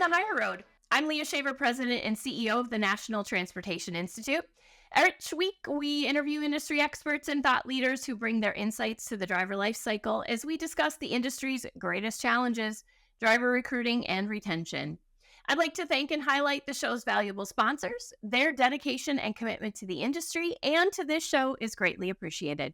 the higher road. I'm Leah Shaver, President and CEO of the National Transportation Institute. Each week, we interview industry experts and thought leaders who bring their insights to the driver life cycle as we discuss the industry's greatest challenges, driver recruiting and retention. I'd like to thank and highlight the show's valuable sponsors. Their dedication and commitment to the industry and to this show is greatly appreciated.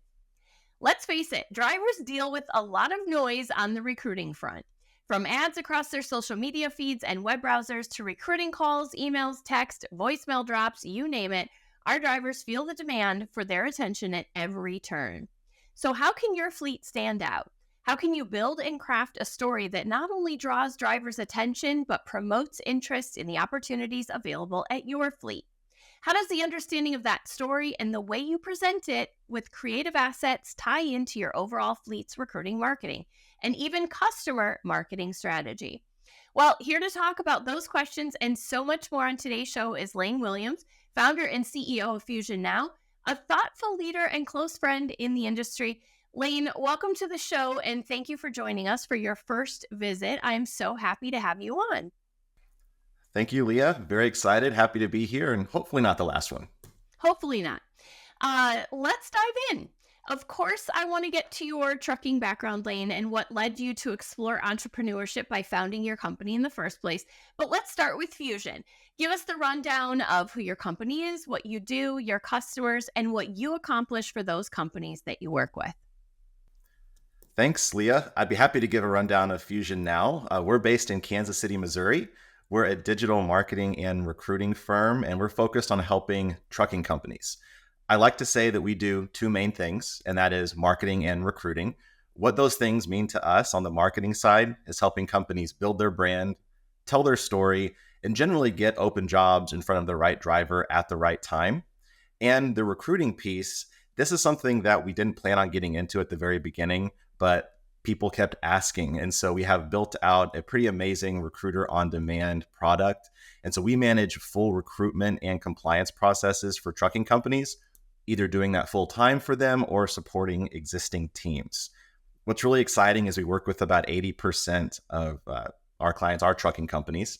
Let's face it, drivers deal with a lot of noise on the recruiting front. From ads across their social media feeds and web browsers to recruiting calls, emails, text, voicemail drops, you name it, our drivers feel the demand for their attention at every turn. So how can your fleet stand out? How can you build and craft a story that not only draws drivers' attention, but promotes interest in the opportunities available at your fleet? How does the understanding of that story and the way you present it with creative assets tie into your overall fleet's recruiting marketing and even customer marketing strategy? Well, here to talk about those questions and so much more on today's show is Lane Williams, founder and CEO of Fusion Now, a thoughtful leader and close friend in the industry. Lane, welcome to the show and thank you for joining us for your first visit. I am so happy to have you on. Thank you, Leah. Very excited. Happy to be here and hopefully not the last one. Hopefully not. Let's dive in. Of course, I want to get to your trucking background, Lane, and what led you to explore entrepreneurship by founding your company in the first place. But let's start with Fusion. Give us the rundown of who your company is, what you do, your customers, and what you accomplish for those companies that you work with. Thanks, Leah. I'd be happy to give a rundown of Fusion Now. We're based in Kansas City, Missouri. We're a digital marketing and recruiting firm, and we're focused on helping trucking companies. I like to say that we do two main things, and that is marketing and recruiting. What those things mean to us on the marketing side is helping companies build their brand, tell their story, and generally get open jobs in front of the right driver at the right time. And the recruiting piece, this is something that we didn't plan on getting into at the very beginning, but people kept asking. And so we have built out a pretty amazing recruiter on demand product. And so we manage full recruitment and compliance processes for trucking companies, either doing that full time for them or supporting existing teams. What's really exciting is we work with about 80% of our clients are trucking companies,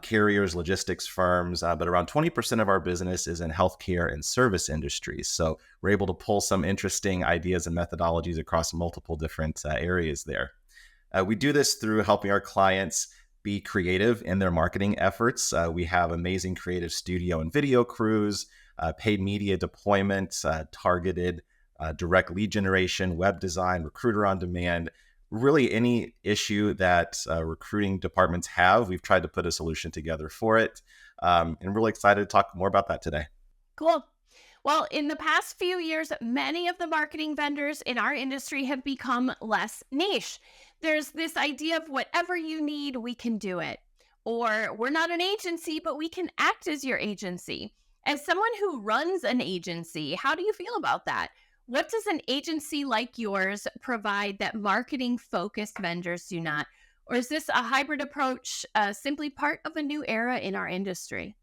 carriers, logistics firms, but around 20% of our business is in healthcare and service industries. So we're able to pull some interesting ideas and methodologies across multiple different areas there. We do this through helping our clients be creative in their marketing efforts. We have amazing creative studio and video crews, paid media deployment, targeted direct lead generation, web design, recruiter on demand. Really any issue that recruiting departments have, we've tried to put a solution together for it. And really excited to talk more about that today. Cool. Well, in the past few years, many of the marketing vendors in our industry have become less niche. There's this idea of whatever you need, we can do it. Or we're not an agency, but we can act as your agency. As someone who runs an agency, how do you feel about that? What does an agency like yours provide that marketing-focused vendors do not? Or is this a hybrid approach, simply part of a new era in our industry?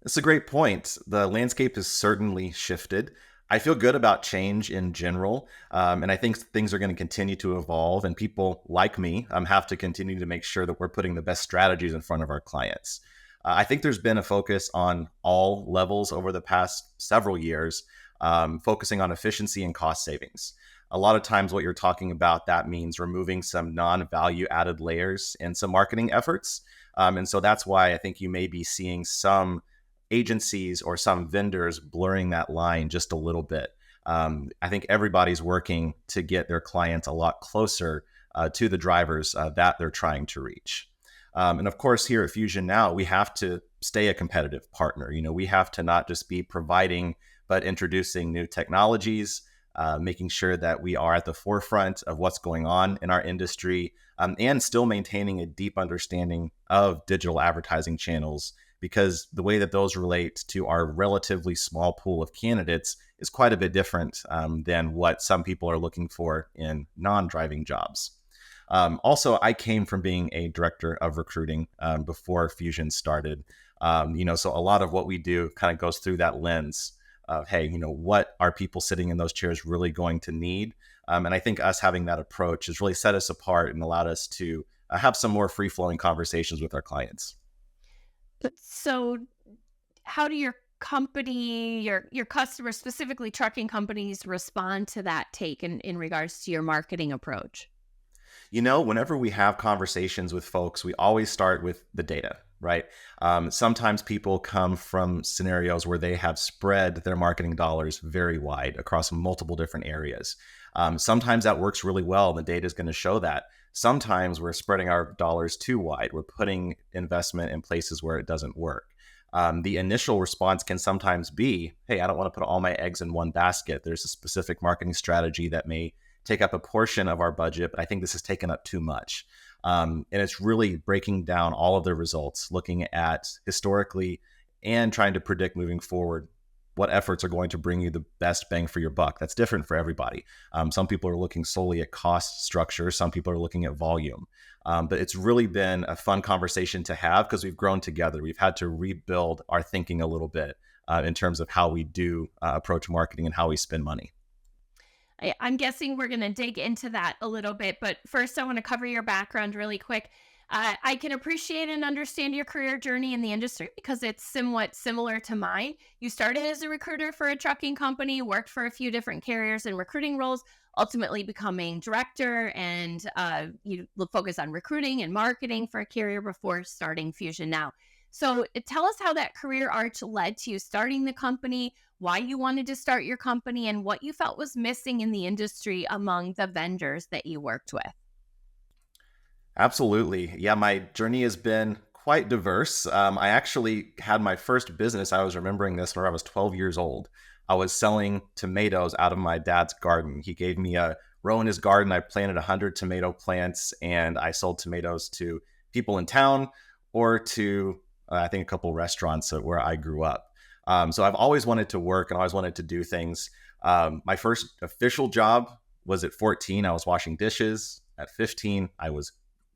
That's a great point. The landscape has certainly shifted. I feel good about change in general, and I think things are going to continue to evolve, and people like me have to continue to make sure that we're putting the best strategies in front of our clients. I think there's been a focus on all levels over the past several years, focusing on efficiency and cost savings. A lot of times what you're talking about, that means removing some non-value added layers in some marketing efforts. And so that's why I think you may be seeing some agencies or some vendors blurring that line just a little bit. I think everybody's working to get their clients a lot closer to the drivers that they're trying to reach. And of course, here at Fusion Now, we have to stay a competitive partner. We have to not just be providing but introducing new technologies, making sure that we are at the forefront of what's going on in our industry, and still maintaining a deep understanding of digital advertising channels, because the way that those relate to our relatively small pool of candidates is quite a bit different than what some people are looking for in non-driving jobs. Also, I came from being a director of recruiting before Fusion started. So a lot of what we do kind of goes through that lens of, hey, what are people sitting in those chairs really going to need? And I think us having that approach has really set us apart and allowed us to have some more free flowing conversations with our clients. So how do your company, your customers, specifically trucking companies, respond to that take in regards to your marketing approach? Whenever we have conversations with folks, we always start with the data, right? Sometimes people come from scenarios where they have spread their marketing dollars very wide across multiple different areas. Sometimes that works really well, and the data is going to show that. Sometimes we're spreading our dollars too wide. We're putting investment in places where it doesn't work. The initial response can sometimes be, hey, I don't want to put all my eggs in one basket. There's a specific marketing strategy that may take up a portion of our budget, but I think this has taken up too much. And it's really breaking down all of the results, looking at historically and trying to predict moving forward what efforts are going to bring you the best bang for your buck. That's different for everybody. Some people are looking solely at cost structure. Some people are looking at volume. But it's really been a fun conversation to have because we've grown together. We've had to rebuild our thinking a little bit in terms of how we do approach marketing and how we spend money. I'm guessing we're going to dig into that a little bit, but first, I want to cover your background really quick. I can appreciate and understand your career journey in the industry because it's somewhat similar to mine. You started as a recruiter for a trucking company, worked for a few different carriers in recruiting roles, ultimately becoming director, and you focus on recruiting and marketing for a carrier before starting Fusion Now. So tell us how that career arch led to you starting the company, why you wanted to start your company, and what you felt was missing in the industry among the vendors that you worked with. Absolutely. Yeah, my journey has been quite diverse. I actually had my first business. I was remembering this when I was 12 years old. I was selling tomatoes out of my dad's garden. He gave me a row in his garden. I planted 100 tomato plants and I sold tomatoes to people in town or to, I think, a couple restaurants where I grew up. So I've always wanted to work and always wanted to do things. My first official job was at 14. I was washing dishes. At 15, I was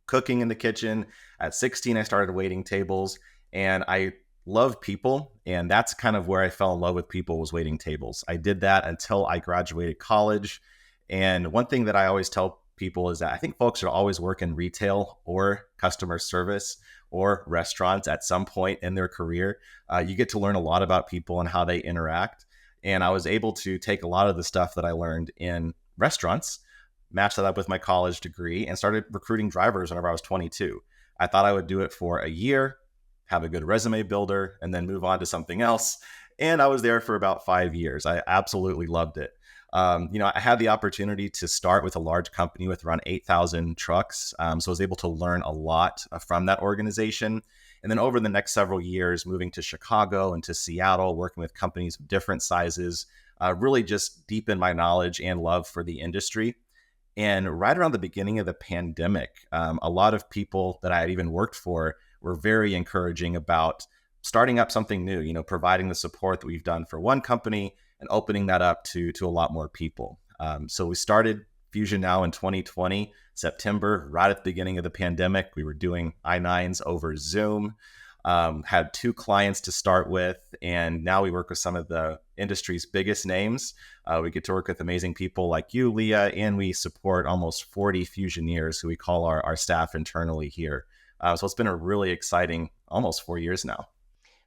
cooking in the kitchen. At 16, I started waiting tables, and I love people. And that's kind of where I fell in love with people, was waiting tables. I did that until I graduated college. And one thing that I always tell people is that I think folks should always work in retail or customer service or restaurants at some point in their career. You get to learn a lot about people and how they interact. And I was able to take a lot of the stuff that I learned in restaurants, matched that up with my college degree, and started recruiting drivers whenever I was 22. I thought I would do it for a year, have a good resume builder, and then move on to something else. And I was there for about 5 years. I absolutely loved it. I had the opportunity to start with a large company with around 8,000 trucks. So I was able to learn a lot from that organization. And then over the next several years, moving to Chicago and to Seattle, working with companies of different sizes, really just deepened my knowledge and love for the industry. And right around the beginning of the pandemic, a lot of people that I had even worked for were very encouraging about starting up something new, providing the support that we've done for one company and opening that up to a lot more people. So we started Fusion Now in 2020, September, right at the beginning of the pandemic. We were doing I-9s over Zoom, had 2 clients to start with, and now we work with some of the industry's biggest names. We get to work with amazing people like you, Leah, and we support almost 40 Fusioneers who we call our staff internally here. So it's been a really exciting almost 4 years now.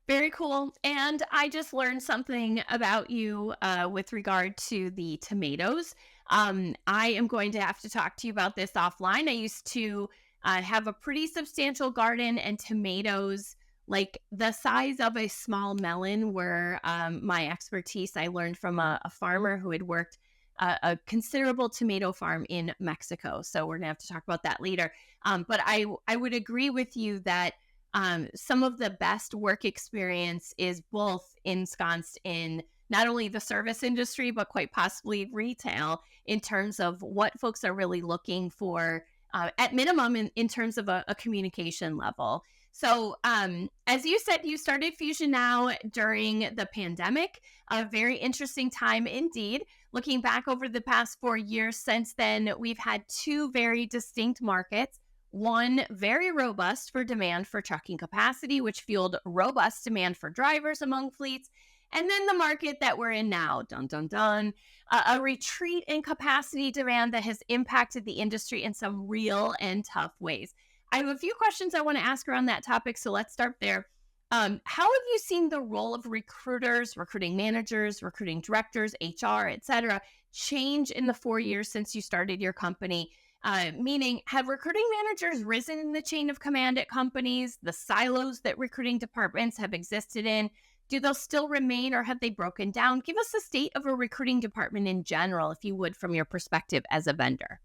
Very cool. And I just learned something about you with regard to the tomatoes. I am going to have to talk to you about this offline. I used to have a pretty substantial garden, and tomatoes, like the size of a small melon, were my expertise. I learned from a farmer who had worked a considerable tomato farm in Mexico. So we're going to have to talk about that later. But I would agree with you that some of the best work experience is both ensconced in not only the service industry, but quite possibly retail, in terms of what folks are really looking for, at minimum, in terms of a communication level. So, as you said, you started Fusion Now during the pandemic, a very interesting time indeed. Looking back over the past 4 years since then, we've had 2 very distinct markets. One very robust for demand for trucking capacity, which fueled robust demand for drivers among fleets. And then the market that we're in now, dun dun dun, a retreat in capacity demand that has impacted the industry in some real and tough ways. I have a few questions I want to ask around that topic, so let's start there. How have you seen the role of recruiters, recruiting managers, recruiting directors, HR, et cetera, change in the 4 years since you started your company? Meaning, have recruiting managers risen in the chain of command at companies, the silos that recruiting departments have existed in? Do those still remain or have they broken down? Give us the state of a recruiting department in general, if you would, from your perspective as a vendor.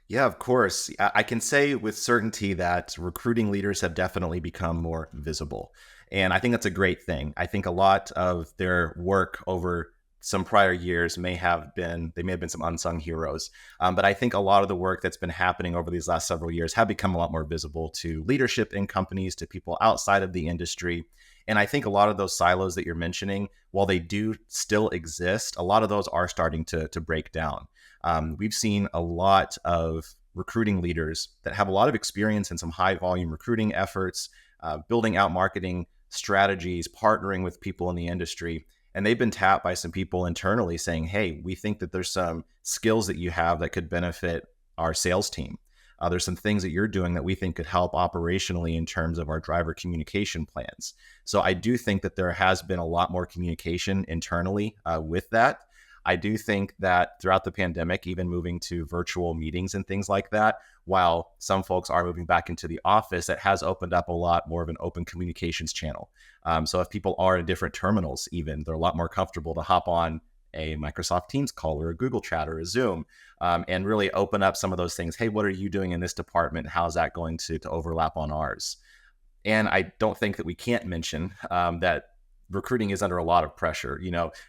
Yeah, of course. I can say with certainty that recruiting leaders have definitely become more visible. And I think that's a great thing. I think a lot of their work over some prior years they may have been some unsung heroes. But I think a lot of the work that's been happening over these last several years have become a lot more visible to leadership in companies, to people outside of the industry. And I think a lot of those silos that you're mentioning, while they do still exist, a lot of those are starting to break down. We've seen a lot of recruiting leaders that have a lot of experience in some high volume recruiting efforts, building out marketing strategies, partnering with people in the industry. And they've been tapped by some people internally saying, hey, we think that there's some skills that you have that could benefit our sales team. There's some things that you're doing that we think could help operationally in terms of our driver communication plans. So I do think that there has been a lot more communication internally with that. I do think that throughout the pandemic, even moving to virtual meetings and things like that, while some folks are moving back into the office, it has opened up a lot more of an open communications channel. So if people are in different terminals, even, they're a lot more comfortable to hop on a Microsoft Teams call or a Google Chat or a Zoom and really open up some of those things. Hey, what are you doing in this department? How's that going to overlap on ours? And I don't think that we can't mention that recruiting is under a lot of pressure.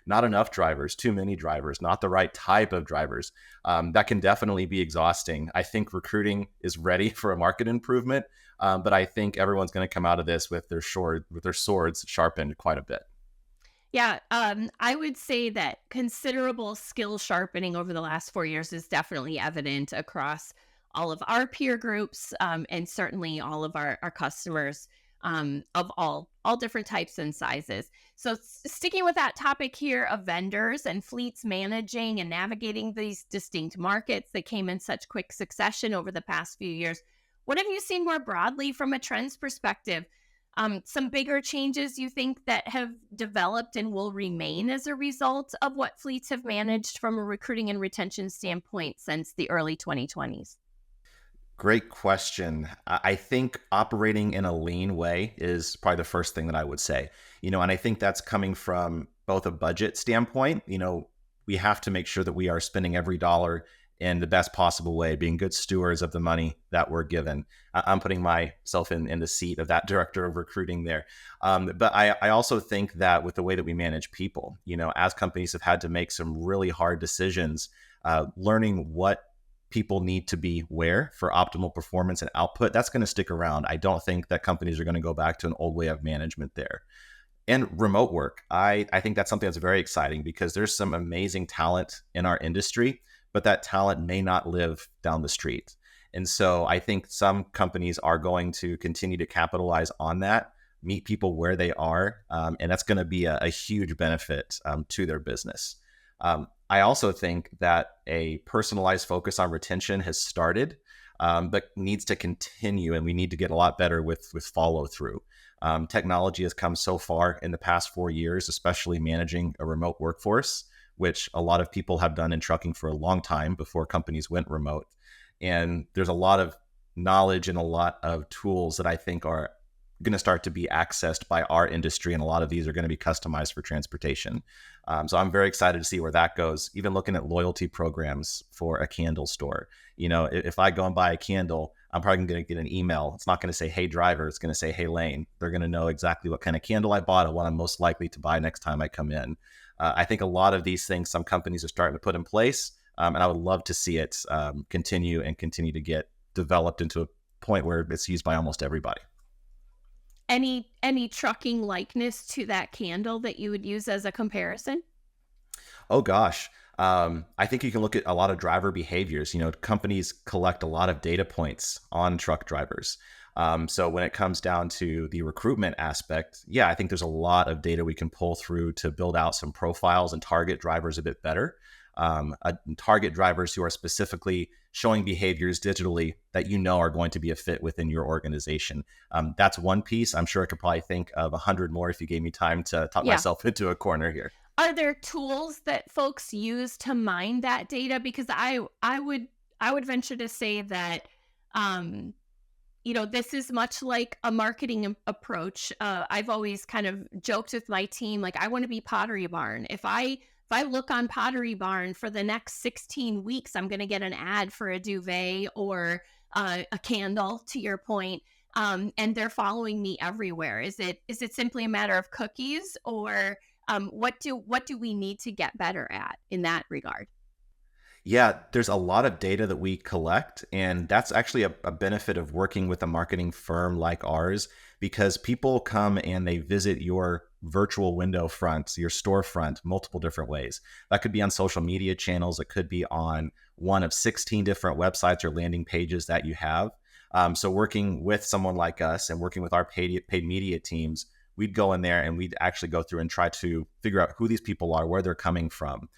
Not enough drivers, too many drivers, not the right type of drivers. That can definitely be exhausting. I think recruiting is ready for a market improvement, but I think everyone's going to come out of this with their swords sharpened quite a bit. Yeah, I would say that considerable skill sharpening over the last 4 years is definitely evident across all of our peer groups, and certainly all of our customers, of all different types and sizes. So, sticking with that topic here of vendors and fleets managing and navigating these distinct markets that came in such quick succession over the past few years, what have you seen more broadly from a trends perspective? Some bigger changes you think that have developed and will remain as a result of what fleets have managed from a recruiting and retention standpoint since the early 2020s? Great question. I think operating in a lean way is probably the first thing that I would say. And I think that's coming from both a budget standpoint. We have to make sure that we are spending every dollar in the best possible way, being good stewards of the money that we're given. I'm putting myself in the seat of that director of recruiting there. But I also think that with the way that we manage people, as companies have had to make some really hard decisions, learning what people need to be where for optimal performance and output, that's going to stick around. I don't think that companies are going to go back to an old way of management there. And remote work, I think that's something that's very exciting because there's some amazing talent in our industry, but that talent may not live down the street. And so I think some companies are going to continue to capitalize on that, meet people where they are, and that's going to be a huge benefit to their business. I also think that a personalized focus on retention has started, but needs to continue, and we need to get a lot better with follow through. Technology has come so far in the past 4 years, especially managing a remote workforce, which a lot of people have done in trucking for a long time before companies went remote. And there's a lot of knowledge and a lot of tools that I think are going to start to be accessed by our industry. And a lot of these are going to be customized for transportation. So I'm very excited to see where that goes. Even looking at loyalty programs for a candle store. If I go and buy a candle, I'm probably going to get an email. It's not going to say, hey, driver. It's going to say, hey, Lane. They're going to know exactly what kind of candle I bought and what I'm most likely to buy next time I come in. I think a lot of these things, some companies are starting to put in place. And I would love to see it continue to get developed into a point where it's used by almost everybody. Any trucking likeness to that candle that you would use as a comparison? Oh gosh. I think you can look at a lot of driver behaviors. Companies collect a lot of data points on truck drivers. So when it comes down to the recruitment aspect, yeah, I think there's a lot of data we can pull through to build out some profiles and target drivers a bit better. target drivers who are specifically showing behaviors digitally that you know are going to be a fit within your organization. That's one piece. I'm sure I could probably think of 100 more if you gave me time to talk Yeah. myself into a corner here. Are there tools that folks use to mine that data? Because I would venture to say that um, this is much like a marketing approach. I've always kind of joked with my team, like I want to be Pottery Barn. If I look on Pottery Barn for the next 16 weeks, I'm going to get an ad for a duvet or a candle. To your point, and they're following me everywhere. Is it simply a matter of cookies, or what do we need to get better at in that regard? Yeah, there's a lot of data that we collect, and that's actually a benefit of working with a marketing firm like ours because people come and they visit your virtual window fronts, your storefront, multiple different ways. That could be on social media channels, it could be on one of 16 different websites or landing pages that you have. So, working with someone like us and working with our paid media teams, we'd go in there and we'd actually go through and try to figure out who these people are, where they're coming from.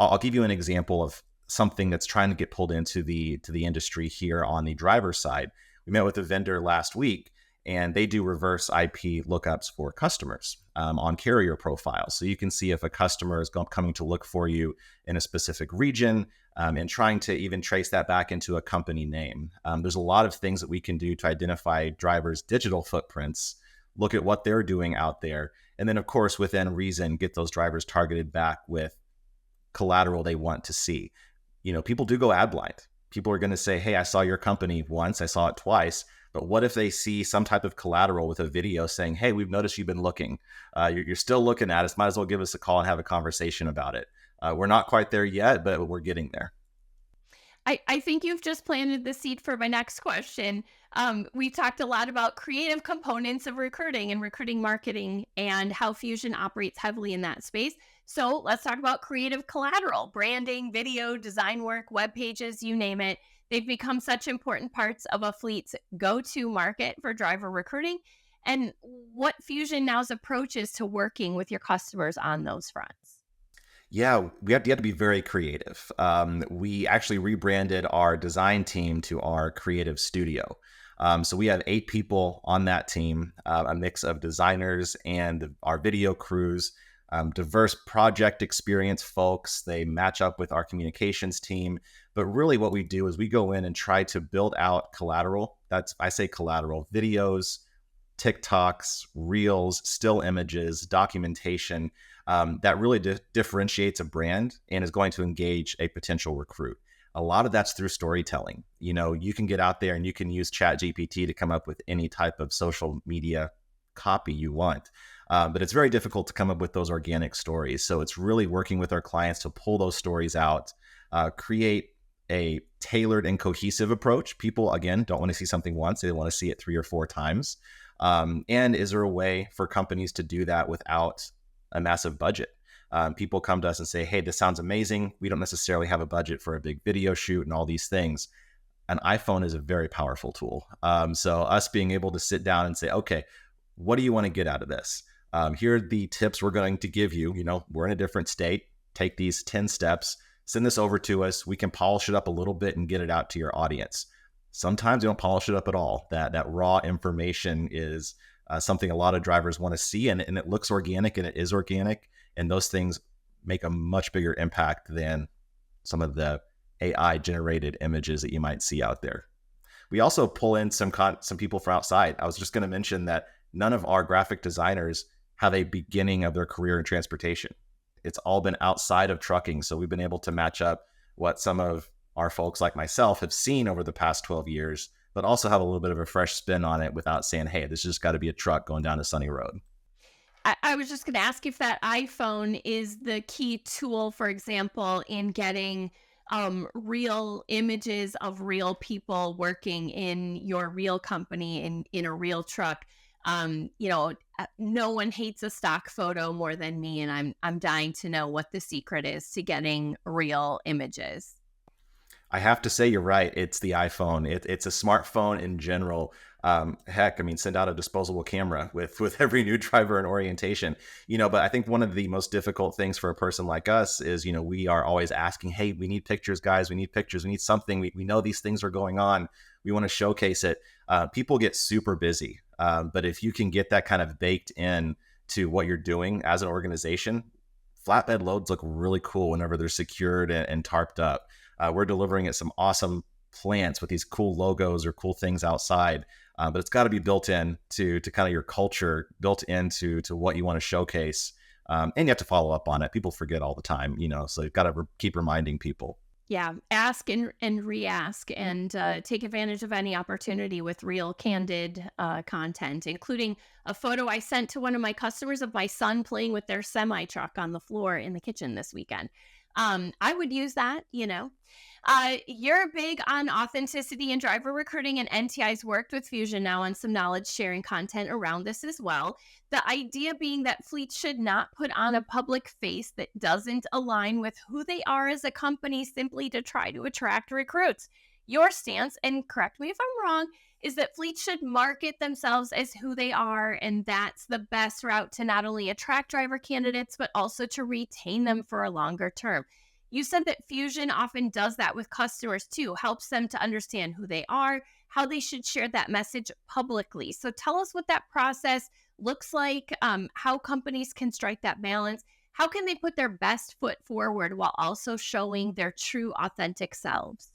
I'll give you an example of something that's trying to get pulled into the industry here on the driver's side. We met with a vendor last week, and they do reverse IP lookups for customers on carrier profiles. So you can see if a customer is coming to look for you in a specific region, and trying to even trace that back into a company name. There's a lot of things that we can do to identify drivers' digital footprints, look at what they're doing out there, and then, of course, within reason, get those drivers targeted back with collateral they want to see. People do go ad blind. People are going to say, hey, I saw your company once, I saw it twice. But what if they see some type of collateral with a video saying, hey, we've noticed you've been looking. You're still looking at us. Might as well give us a call and have a conversation about it. We're not quite there yet, but we're getting there. I think you've just planted the seed for my next question. We talked a lot about creative components of recruiting and recruiting marketing and how Fusion operates heavily in that space. So let's talk about creative collateral, branding, video, design work, web pages, you name it. They've become such important parts of a fleet's go-to market for driver recruiting. And what Fusion now's approach is to working with your customers on those fronts. Yeah, you have to be very creative. We actually rebranded our design team to our creative studio. So we have 8 people on that team, a mix of designers and our video crews, diverse project experience folks. They match up with our communications team. But really what we do is we go in and try to build out collateral. I say collateral, videos, TikToks, reels, still images, documentation that really differentiates a brand and is going to engage a potential recruit. A lot of that's through storytelling. You can get out there and you can use Chat GPT to come up with any type of social media copy you want. But it's very difficult to come up with those organic stories. So it's really working with our clients to pull those stories out, create a tailored and cohesive approach. People, again, don't want to see something once. They want to see it 3 or 4 times. And is there a way for companies to do that without a massive budget? People come to us and say, hey, this sounds amazing. We don't necessarily have a budget for a big video shoot and all these things. An iPhone is a very powerful tool. So us being able to sit down and say, okay, what do you want to get out of this? Here are the tips we're going to give you. We're in a different state. Take these 10 steps, send this over to us. We can polish it up a little bit and get it out to your audience. Sometimes you don't polish it up at all. That raw information is something a lot of drivers want to see, and it looks organic, and it is organic. And those things make a much bigger impact than some of the AI generated images that you might see out there. We also pull in some people from outside. I was just going to mention that none of our graphic designers have a beginning of their career in transportation. It's all been outside of trucking. So we've been able to match up what some of our folks like myself have seen over the past 12 years, but also have a little bit of a fresh spin on it without saying, hey, this has just got to be a truck going down a sunny road. I was just going to ask if that iPhone is the key tool, for example, in getting real images of real people working in your real company in a real truck. No one hates a stock photo more than me, and I'm dying to know what the secret is to getting real images. I have to say you're right. It's the iPhone. It's a smartphone in general. Heck, I mean, send out a disposable camera with every new driver in orientation, but I think one of the most difficult things for a person like us is, we are always asking, hey, we need pictures, guys. We need pictures. We need something. We know these things are going on. We want to showcase it. People get super busy. But if you can get that kind of baked in to what you're doing as an organization, flatbed loads look really cool whenever they're secured and tarped up. We're delivering at some awesome plants with these cool logos or cool things outside. But it's got to be built in to kind of your culture, built into what you want to showcase. And you have to follow up on it. People forget all the time, so you've got to keep reminding people. Yeah, ask and re-ask, and take advantage of any opportunity with real, candid content, including a photo I sent to one of my customers of my son playing with their semi-truck on the floor in the kitchen this weekend. I would use that. You're big on authenticity and driver recruiting, and NTI's worked with Fusion now on some knowledge sharing content around this as well. The idea being that fleets should not put on a public face that doesn't align with who they are as a company simply to try to attract recruits. Your stance, and correct me if I'm wrong, is that fleets should market themselves as who they are, and that's the best route to not only attract driver candidates, but also to retain them for a longer term. You said that Fusion often does that with customers too, helps them to understand who they are, how they should share that message publicly. So tell us what that process looks like, how companies can strike that balance. How can they put their best foot forward while also showing their true, authentic selves?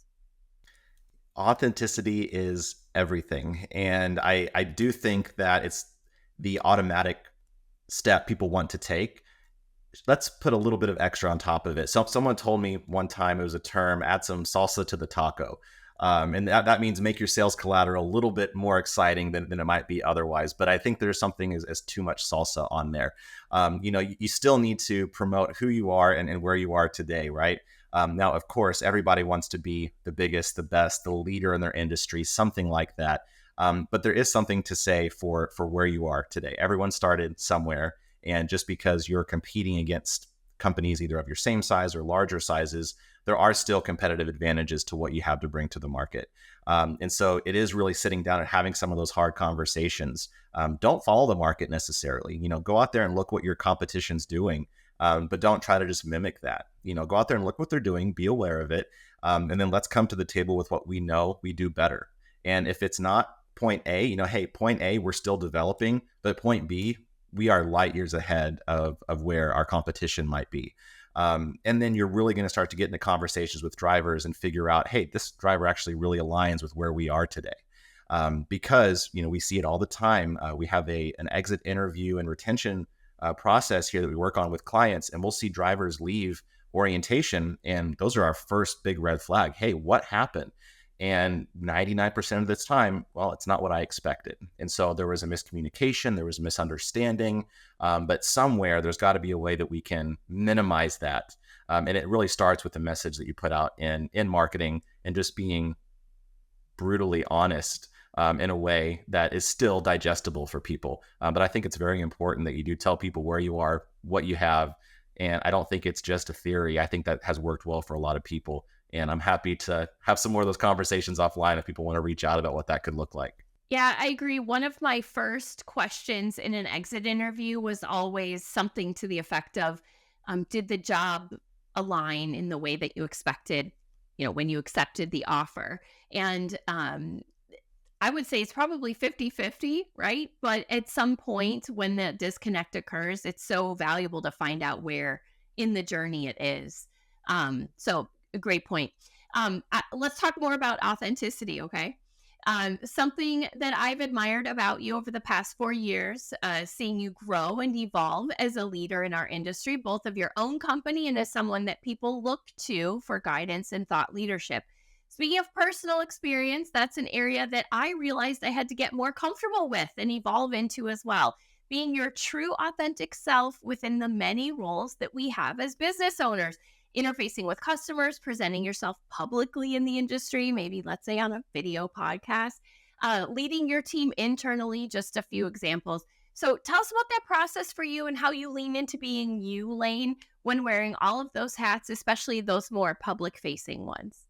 Authenticity is everything. And I do think that it's the automatic step people want to take. Let's put a little bit of extra on top of it. So someone told me one time, it was a term, add some salsa to the taco. And that means make your sales collateral a little bit more exciting than it might be otherwise. But I think there's something as too much salsa on there. You still need to promote who you are and where you are today, right? Now, of course, everybody wants to be the biggest, the best, the leader in their industry, something like that. But there is something to say for where you are today. Everyone started somewhere. And just because you're competing against companies either of your same size or larger sizes, there are still competitive advantages to what you have to bring to the market. And so it is really sitting down and having some of those hard conversations. Don't follow the market necessarily. Go out there and look what your competition's doing, but don't try to just mimic that. Go out there and look what they're doing, be aware of it, and then let's come to the table with what we know we do better. And if it's not point A, hey, point A, we're still developing, but point B, we are light years ahead of where our competition might be. And then you're really going to start to get into conversations with drivers and figure out, hey, this driver actually really aligns with where we are today. Because, we see it all the time. We have an exit interview and retention process here that we work on with clients, and we'll see drivers leave orientation. And those are our first big red flag. Hey, what happened? And 99% of this time, well, it's not what I expected. And so there was a miscommunication, there was a misunderstanding, but somewhere there's got to be a way that we can minimize that. And it really starts with the message that you put out in marketing and just being brutally honest in a way that is still digestible for people. But I think it's very important that you do tell people where you are, what you have. And I don't think it's just a theory. I think that has worked well for a lot of people. And I'm happy to have some more of those conversations offline if people want to reach out about what that could look like. Yeah, I agree. One of my first questions in an exit interview was always something to the effect of, did the job align in the way that you expected, when you accepted the offer? And I would say it's probably 50-50, right? But at some point when the disconnect occurs, it's so valuable to find out where in the journey it is. So a great point. Let's talk more about authenticity, okay? Something that I've admired about you over the past 4 years, seeing you grow and evolve as a leader in our industry, both of your own company and as someone that people look to for guidance and thought leadership. Speaking of personal experience, that's an area that I realized I had to get more comfortable with and evolve into as well. Being your true authentic self within the many roles that we have as business owners, interfacing with customers, presenting yourself publicly in the industry, maybe let's say on a video podcast, leading your team internally, just a few examples. So tell us about that process for you and how you lean into being you, Lane, when wearing all of those hats, especially those more public facing ones.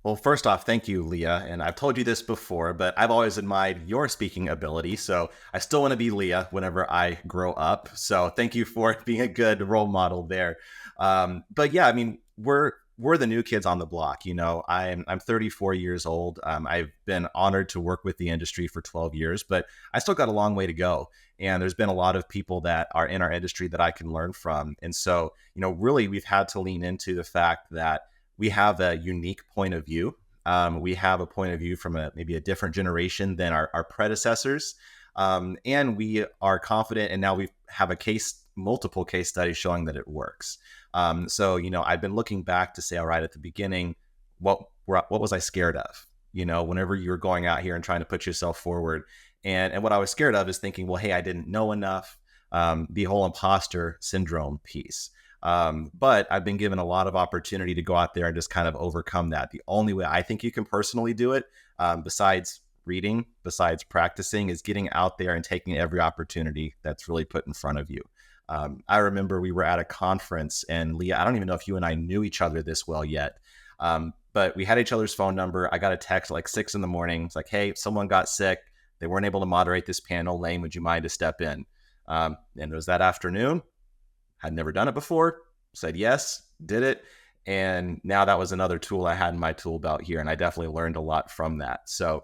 Well, first off, thank you, Leah. And I've told you this before, but I've always admired your speaking ability. So I still want to be Leah whenever I grow up. So thank you for being a good role model there. But yeah, I mean, we're the new kids on the block. I'm 34 years old. I've been honored to work with the industry for 12 years, but I still got a long way to go. And there's been a lot of people that are in our industry that I can learn from. And so, really, we've had to lean into the fact that we have a unique point of view. We have a point of view from maybe a different generation than our predecessors. And we are confident, and now we have multiple case studies showing that it works. So, I've been looking back to say, all right, at the beginning, what was I scared of? Whenever you're going out here and trying to put yourself forward. And what I was scared of is thinking, well, hey, I didn't know enough, the whole imposter syndrome piece. But I've been given a lot of opportunity to go out there and just kind of overcome that. The only way I think you can personally do it, besides reading, besides practicing, is getting out there and taking every opportunity that's really put in front of you. I remember we were at a conference, and Leah, I don't even know if you and I knew each other this well yet, but we had each other's phone number. I got a text at like 6 a.m. It's like, hey, someone got sick. They weren't able to moderate this panel. Lane, would you mind to step in? And it was that afternoon. Had never done it before, said yes, did it. And now that was another tool I had in my tool belt here. And I definitely learned a lot from that. So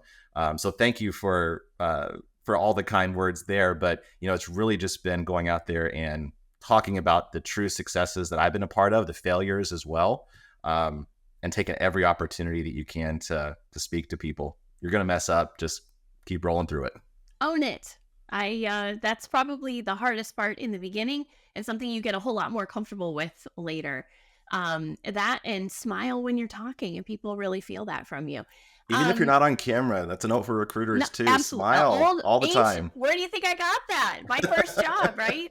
thank you for all the kind words there. But, it's really just been going out there and talking about the true successes that I've been a part of, the failures as well, and taking every opportunity that you can to speak to people. You're going to mess up. Just keep rolling through it. Own it. That's probably the hardest part in the beginning, and something you get a whole lot more comfortable with later. That and smile when you're talking, and people really feel that from you. Even if you're not on camera, that's a note for recruiters too. Absolutely. Smile all the time. Where do you think I got that? My first job, right?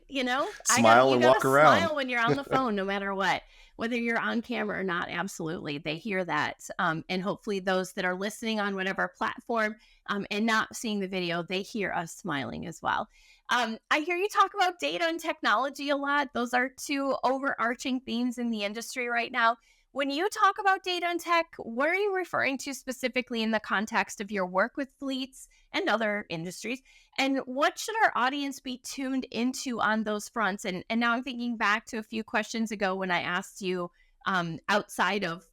Smile and walk around. Smile when you're on the phone, no matter what. Whether you're on camera or not, absolutely. They hear that. And hopefully those that are listening on whatever platform and not seeing the video, they hear us smiling as well. I hear you talk about data and technology a lot. Those are two overarching themes in the industry right now. When you talk about data and tech, what are you referring to specifically in the context of your work with fleets and other industries? And what should our audience be tuned into on those fronts? And now I'm thinking back to a few questions ago when I asked you outside of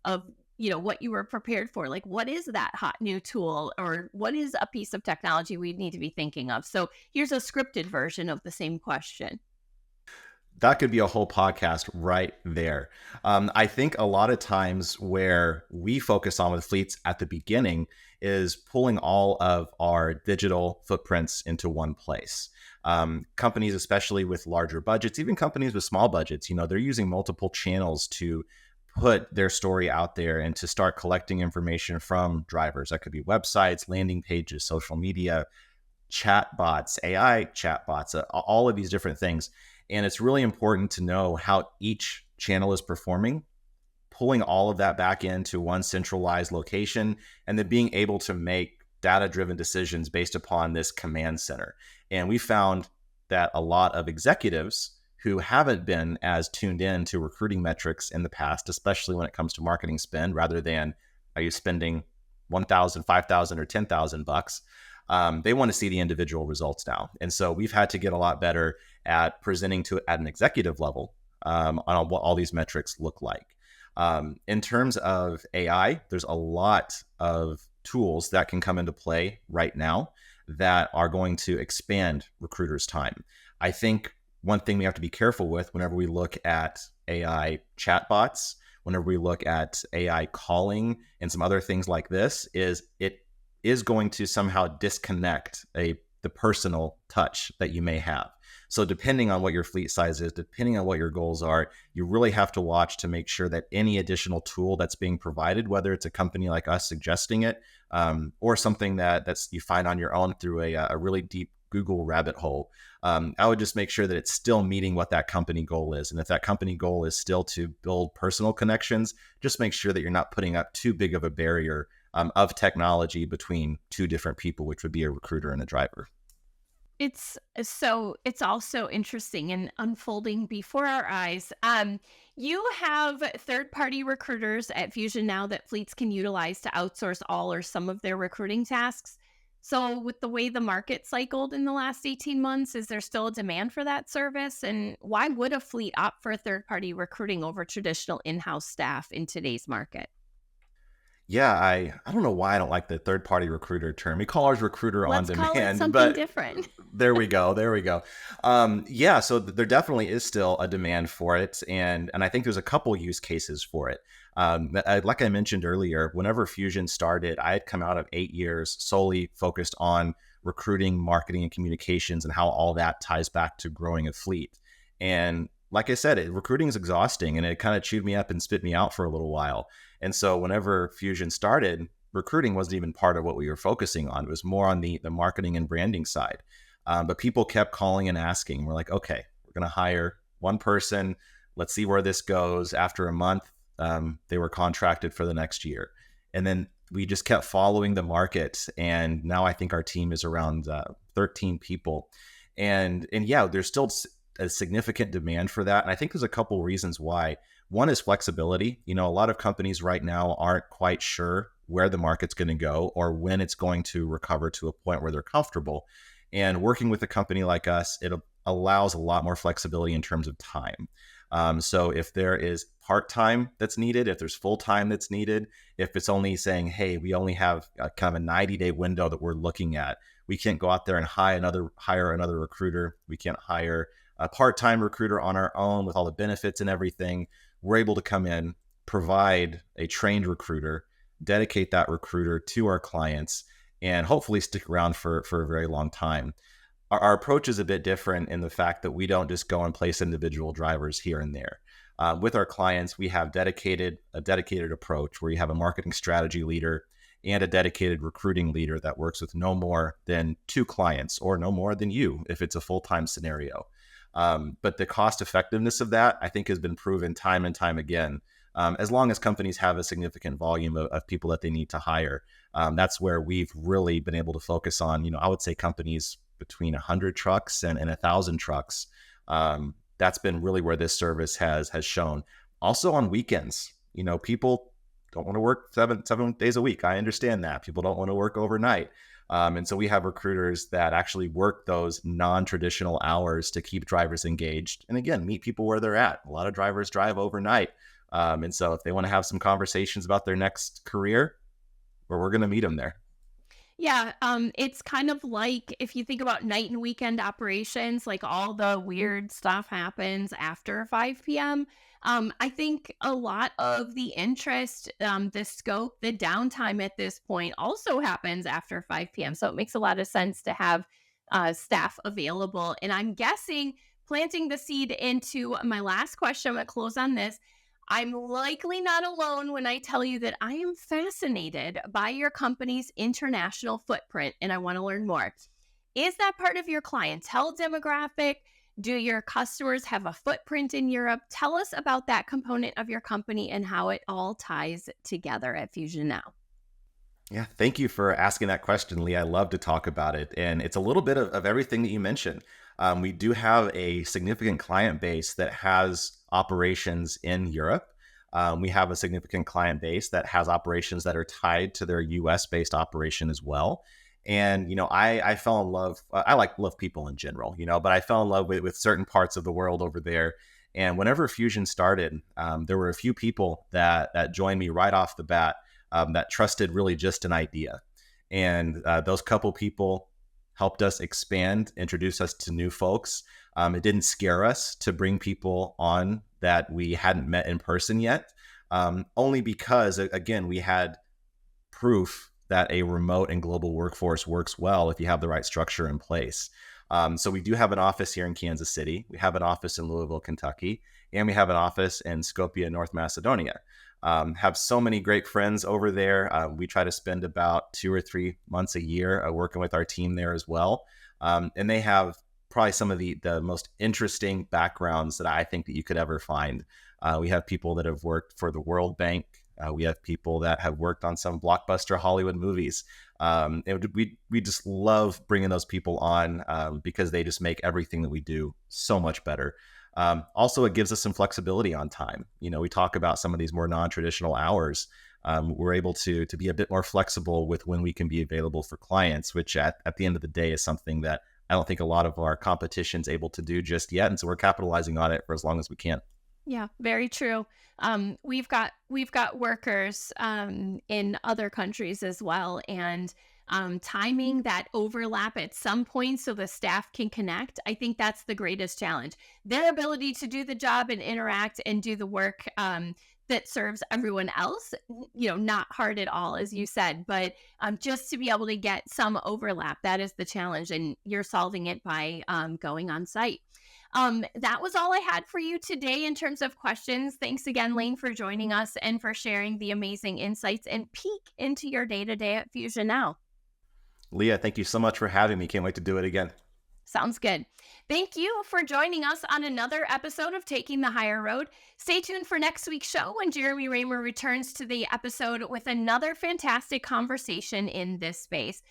what you were prepared for, like what is that hot new tool, or what is a piece of technology we need to be thinking of? So here's a scripted version of the same question. That could be a whole podcast right there. I think a lot of times where we focus on with fleets at the beginning is pulling all of our digital footprints into one place. Companies, especially with larger budgets, even companies with small budgets, they're using multiple channels to put their story out there and to start collecting information from drivers. That could be websites, landing pages, social media, chatbots, AI chatbots, all of these different things. And it's really important to know how each channel is performing, pulling all of that back into one centralized location, and then being able to make data-driven decisions based upon this command center. And we found that a lot of executives who haven't been as tuned in to recruiting metrics in the past, especially when it comes to marketing spend, rather than are you spending $1,000, $5,000, or $10,000, they want to see the individual results now. And so we've had to get a lot better at presenting at an executive level on what all these metrics look like. In terms of AI, there's a lot of tools that can come into play right now that are going to expand recruiters' time. I think one thing we have to be careful with whenever we look at AI chatbots, whenever we look at AI calling and some other things like this, is it is going to somehow disconnect the personal touch that you may have. So depending on what your fleet size is, depending on what your goals are, you really have to watch to make sure that any additional tool that's being provided, whether it's a company like us suggesting it, or something that's you find on your own through a really deep Google rabbit hole, I would just make sure that it's still meeting what that company goal is. And if that company goal is still to build personal connections, just make sure that you're not putting up too big of a barrier of technology between two different people, which would be a recruiter and a driver. It's also interesting and unfolding before our eyes. You have third-party recruiters at Fusion now that fleets can utilize to outsource all or some of their recruiting tasks. So, with the way the market cycled in the last 18 months, is there still a demand for that service? And why would a fleet opt for third-party recruiting over traditional in-house staff in today's market? Yeah, I don't know why I don't like the third party recruiter term. We call ours recruiter on Let's call it demand, something but different. there we go. There we go. Yeah, so there definitely is still a demand for it, and I think there's a couple use cases for it. Like I mentioned earlier, whenever Fusion started, I had come out of 8 years solely focused on recruiting, marketing, and communications, and how all that ties back to growing a fleet. And like I said, recruiting is exhausting, and it kind of chewed me up and spit me out for a little while. And so whenever Fusion started, recruiting wasn't even part of what we were focusing on. It was more on the marketing and branding side. But people kept calling and asking. We're like, okay, we're going to hire one person. Let's see where this goes. After a month, they were contracted for the next year. And then we just kept following the market. And now I think our team is around 13 people. And yeah, there's still a significant demand for that. And I think there's a couple reasons why. One is flexibility. You know, a lot of companies right now aren't quite sure where the market's going to go or when it's going to recover to a point where they're comfortable. And working with a company like us, it allows a lot more flexibility in terms of time. So if there is part-time that's needed, if there's full-time that's needed, if it's only saying, hey, we only have a kind of a 90-day window that we're looking at, we can't go out there and hire another recruiter. We can't hire a part-time recruiter on our own with all the benefits and everything. We're able to come in, provide a trained recruiter, dedicate that recruiter to our clients, and hopefully stick around for a very long time. Our approach is a bit different in the fact that we don't just go and place individual drivers here and there. With our clients, we have a dedicated approach where you have a marketing strategy leader and a dedicated recruiting leader that works with no more than two clients or no more than you if it's a full-time scenario. But the cost effectiveness of that, I think, has been proven time and time again. As long as companies have a significant volume of people that they need to hire, that's where we've really been able to focus on, I would say companies between 100 trucks and 1,000 trucks. That's been really where this service has shown. Also on weekends, people don't want to work seven days a week. I understand that. People don't want to work overnight. And so we have recruiters that actually work those non-traditional hours to keep drivers engaged. And again, meet people where they're at. A lot of drivers drive overnight. And so if they want to have some conversations about their next career, we're going to meet them there. Yeah, it's kind of like if you think about night and weekend operations, like all the weird stuff happens after 5 p.m. I think a lot of the interest, the scope, the downtime at this point also happens after 5 p.m. So it makes a lot of sense to have staff available. And I'm guessing planting the seed into my last question, I'm going to close on this. I'm likely not alone when I tell you that I am fascinated by your company's international footprint and I want to learn more. Is that part of your clientele demographic? Do your customers have a footprint in Europe? Tell us about that component of your company and how it all ties together at Fusion Now. Yeah, thank you for asking that question, Lee. I love to talk about it. And it's a little bit of everything that you mentioned. We do have a significant client base that has operations in Europe. We have a significant client base that has operations that are tied to their US based operation as well. And, I fell in love. I love people in general, but I fell in love with certain parts of the world over there. And whenever Fusion started, there were a few people that joined me right off the bat that trusted really just an idea. And those couple people helped us expand, introduce us to new folks. It didn't scare us to bring people on that we hadn't met in person yet, only because, again, we had proof that a remote and global workforce works well if you have the right structure in place. So we do have an office here in Kansas City. We have an office in Louisville, Kentucky, and we have an office in Skopje, North Macedonia. Have so many great friends over there. We try to spend about 2 or 3 months a year working with our team there as well. And they have probably some of the most interesting backgrounds that I think that you could ever find. We have people that have worked for the World Bank, We have people that have worked on some blockbuster Hollywood movies. We just love bringing those people on because they just make everything that we do so much better. Also, it gives us some flexibility on time. We talk about some of these more non-traditional hours. We're able to be a bit more flexible with when we can be available for clients, which at the end of the day is something that I don't think a lot of our competition's able to do just yet. And so we're capitalizing on it for as long as we can. Yeah, very true. We've got workers in other countries as well, and timing that overlap at some point so the staff can connect. I think that's the greatest challenge. Their ability to do the job and interact and do the work that serves everyone else. Not hard at all, as you said, but just to be able to get some overlap, that is the challenge, and you're solving it by going on site. That was all I had for you today in terms of questions. Thanks again, Lane, for joining us and for sharing the amazing insights and peek into your day to day at Fusion Now. Leah, thank you so much for having me. Can't wait to do it again. Sounds good. Thank you for joining us on another episode of Taking the Higher Road. Stay tuned for next week's show when Jeremy Raymer returns to the episode with another fantastic conversation in this space.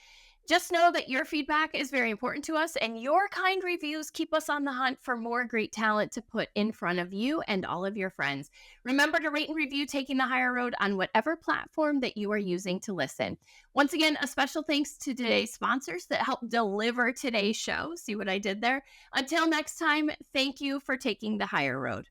Just know that your feedback is very important to us, and your kind reviews keep us on the hunt for more great talent to put in front of you and all of your friends. Remember to rate and review Taking the Higher Road on whatever platform that you are using to listen. Once again, a special thanks to today's sponsors that helped deliver today's show. See what I did there? Until next time, thank you for taking the higher road.